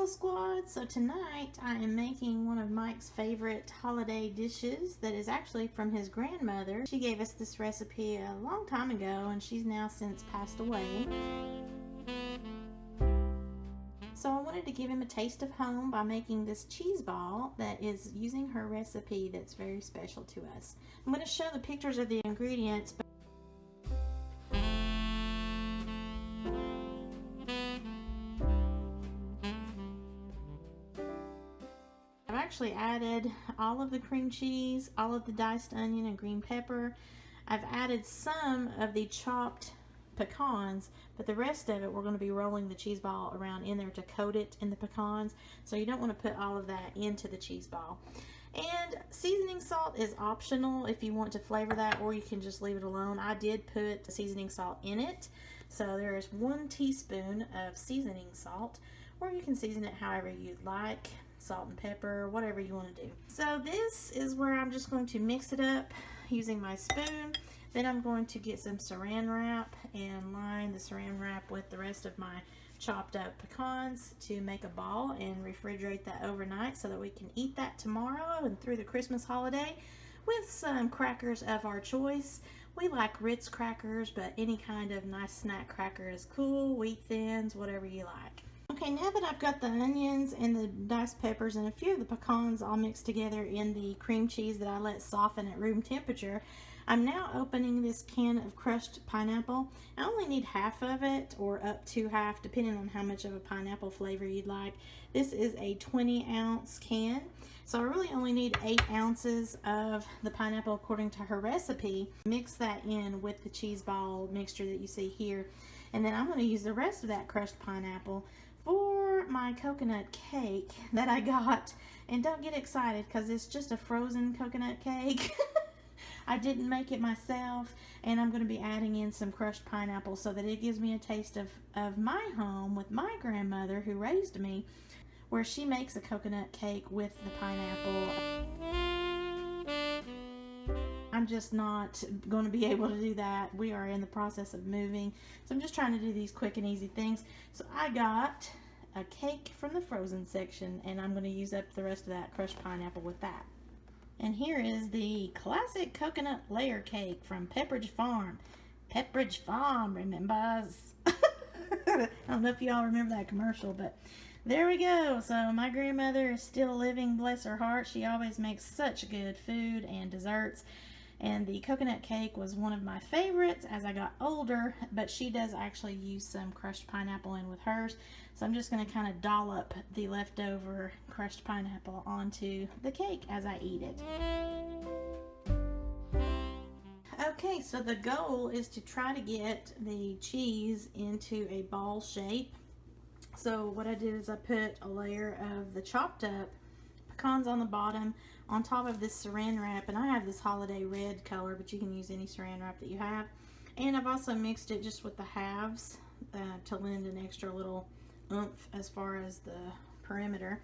Sparkle Squad. So tonight I am making one of Mike's favorite holiday dishes that is actually from his grandmother. She gave us this recipe a long time ago and she's now since passed away. So I wanted to give him a taste of home by making this cheese ball that is using her recipe that's very special to us. I'm going to show the pictures of the ingredients. I've actually added all of the cream cheese, all of the diced onion and green pepper. I've added some of the chopped pecans, but the rest of it we're going to be rolling the cheese ball around in there to coat it in the pecans, so you don't want to put all of that into the cheese ball. And seasoning salt is optional if you want to flavor that, or you can just leave it alone. I did put seasoning salt in it, so there is 1 teaspoon of seasoning salt, or you can season it however you'd like, salt and pepper, whatever you want to do. So this is where I'm just going to mix it up using my spoon. Then I'm going to get some saran wrap and line the saran wrap with the rest of my chopped up pecans to make a ball and refrigerate that overnight so that we can eat that tomorrow and through the Christmas holiday with some crackers of our choice. We like Ritz crackers, but any kind of nice snack cracker is cool, wheat thins, whatever you like. Okay, now that I've got the onions and the diced peppers and a few of the pecans all mixed together in the cream cheese that I let soften at room temperature, I'm now opening this can of crushed pineapple. I only need half of it or up to half depending on how much of a pineapple flavor you'd like. This is a 20-ounce can, so I really only need 8 ounces of the pineapple according to her recipe. Mix that in with the cheese ball mixture that you see here, and then I'm going to use the rest of that crushed pineapple for my coconut cake that I got. And don't get excited because it's just a frozen coconut cake. I didn't make it myself, and I'm going to be adding in some crushed pineapple so that it gives me a taste of my home with my grandmother who raised me, where she makes a coconut cake with the pineapple. I'm just not going to be able to do that. We are in the process of moving, so I'm just trying to do these quick and easy things. So I got a cake from the frozen section, and I'm going to use up the rest of that crushed pineapple with that. And here is the classic coconut layer cake from Pepperidge Farm. Pepperidge Farm, remembers? I don't know if y'all remember that commercial, but there we go. So my grandmother is still living, bless her heart. She always makes such good food and desserts. And the coconut cake was one of my favorites as I got older, but she does actually use some crushed pineapple in with hers. So I'm just going to kind of dollop the leftover crushed pineapple onto the cake as I eat it. Okay, so the goal is to try to get the cheese into a ball shape. So what I did is I put a layer of the chopped up pecans on the bottom on top of this saran wrap, and I have this holiday red color, but you can use any saran wrap that you have. And I've also mixed it just with the halves to lend an extra little oomph as far as the perimeter.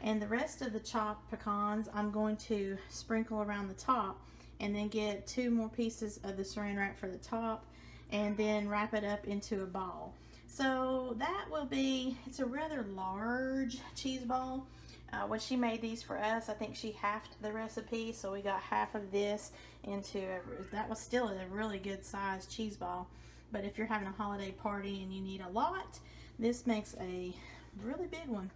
And the rest of the chopped pecans I'm going to sprinkle around the top, and then get 2 more pieces of the saran wrap for the top, and then wrap it up into a ball. So that will be, it's a rather large cheese ball. When she made these for us, I think she halved the recipe, so we got half of this into that was still a really good sized cheese ball. But if you're having a holiday party and you need a lot, this makes a really big one,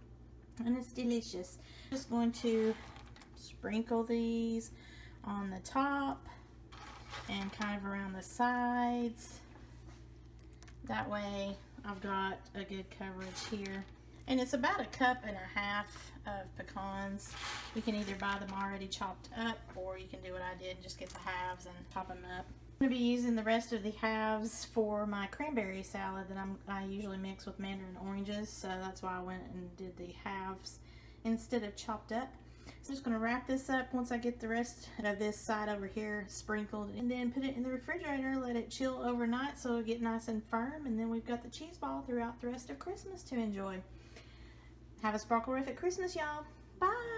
and it's delicious. Just going to sprinkle these on the top and kind of around the sides. That way I've got a good coverage here. And it's about 1.5 cups of pecans. You can either buy them already chopped up, or you can do what I did and just get the halves and chop them up. I'm going to be using the rest of the halves for my cranberry salad that I usually mix with mandarin oranges, so that's why I went and did the halves instead of chopped up. So I'm just going to wrap this up once I get the rest of this side over here sprinkled, and then put it in the refrigerator, let it chill overnight so it'll get nice and firm, and then we've got the cheese ball throughout the rest of Christmas to enjoy. Have a sparkle-rific Christmas, y'all. Bye!